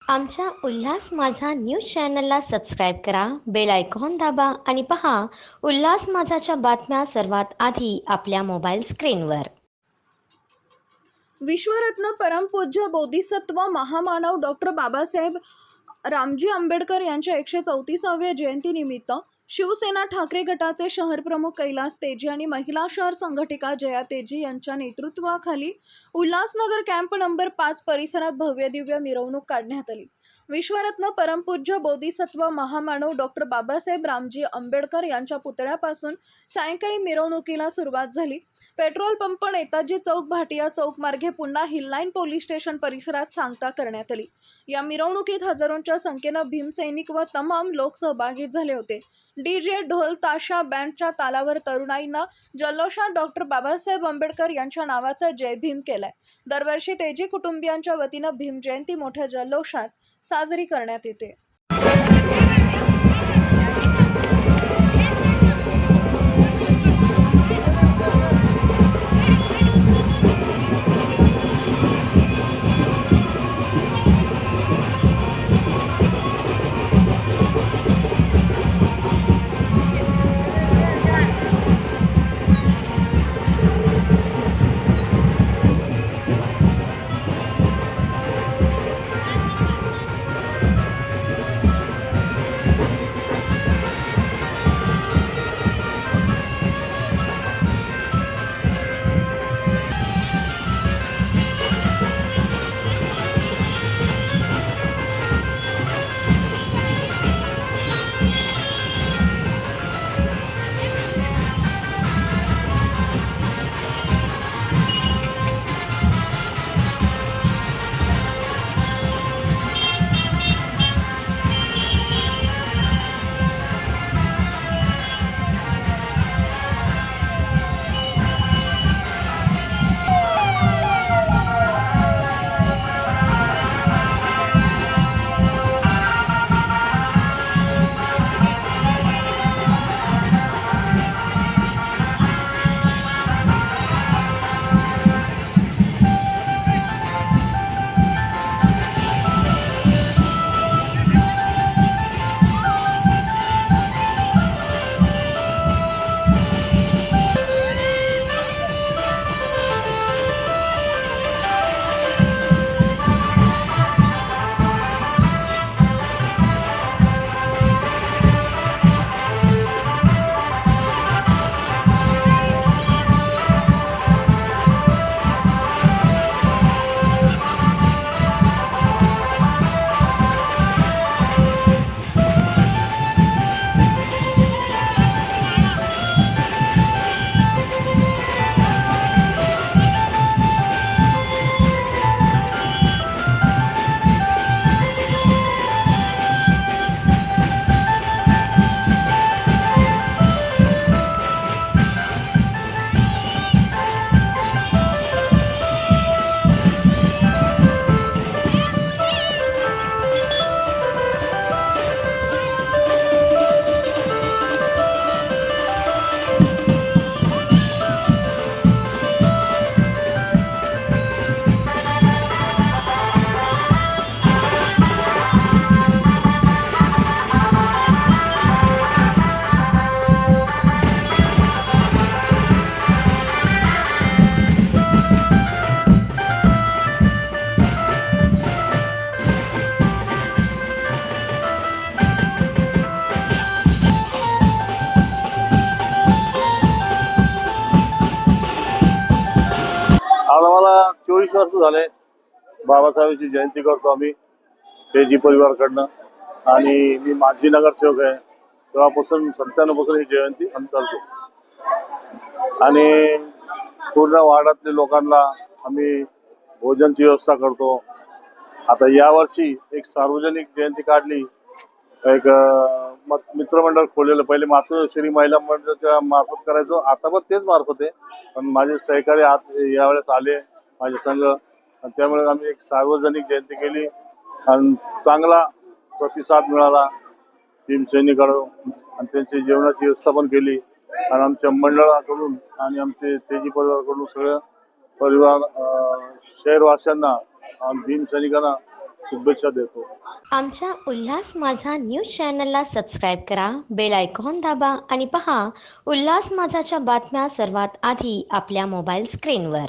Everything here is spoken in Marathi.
आमच्या उल्हास माझा न्यूज चॅनलला सबस्क्राईब करा, बेल आयकॉन दाबा आणि पहा उल्हास माझाच्या बातम्या सर्वात आधी आपल्या मोबाईल स्क्रीनवर. विश्वरत्न परमपूज्य बोधिसत्व महामानव डॉक्टर बाबासाहेब रामजी आंबेडकर यांच्या 134व्या जयंतीनिमित्त शिवसेना ठाकरे गटाचे शहर प्रमुख कैलास तेजी आणि महिला शहर संघटिका जया तेजी यांच्या नेतृत्वाखाली उल्हासनगर कॅम्प नंबर 5 परिसरात भव्य दिव्य मिरवणूक काढण्यात आली. विश्वरत्न परमपूज्य बोधिसत्व महामानव डॉक्टर बाबासाहेब रामजी आंबेडकर यांच्या पुतळ्यापासून सायंकाळी मिरवणुकीला सुरुवात झाली. पेट्रोल पंप, नेताजी चौक, भाटिया चौक मार्गे पुन्हा हिललाईन पोलीस स्टेशन परिसरात सांगता करण्यात आली. या मिरवणुकीत हजारोंच्या संख्येनं भीमसैनिक व तमाम लोक सहभागी झाले होते. डीजे, ढोल, ताशा, बँडच्या तालावर तरुणाईनं जल्लोषात डॉक्टर बाबासाहेब आंबेडकर यांच्या नावाचा जय भीम केलाय. दरवर्षी तेजी कुटुंबियांच्या वतीनं भीम जयंती मोठ्या जल्लोषात साजरी करण्यात येते. आज आम्हाला 24 वर्ष झाले बाबासाहेबांची जयंती करतो आम्ही तेजी परिवारकडनं. आणि मी माजी नगरसेवक आहे, तेव्हापासून 97 पासून ही जयंती आम्ही करतो. आणि पूर्ण वार्डातल्या लोकांना आम्ही भोजनची व्यवस्था करतो. आता यावर्षी एक सार्वजनिक जयंती काढली, एक मित्रमंडळ खोललेलं. पहिले मातोश्री महिला मंडळाच्या मार्फत करायचो, आता पण तेच मार्फत आहे. पण माझे सहकारी यावेळेस आले माझे संघ, आणि त्यामुळे आम्ही एक सार्वजनिक जयंती केली आणि चांगला प्रतिसाद मिळाला भीमसैनिकांकडून. आणि त्यांची जेवणाची व्यवस्था पण केली. आणि आमच्या मंडळाकडून आणि आमचे तेजी परिवाराकडून सगळं परिवार शहरवासियांना भीमसैनिकांना शुभेच्छा देतो. आमच्या उल्हास माझा न्यूज चॅनलला सबस्क्राईब करा, बेल आयकॉन दाबा आणि पहा उल्हास माझाच्या बातम्या सर्वात आधी आपल्या मोबाईल स्क्रीनवर.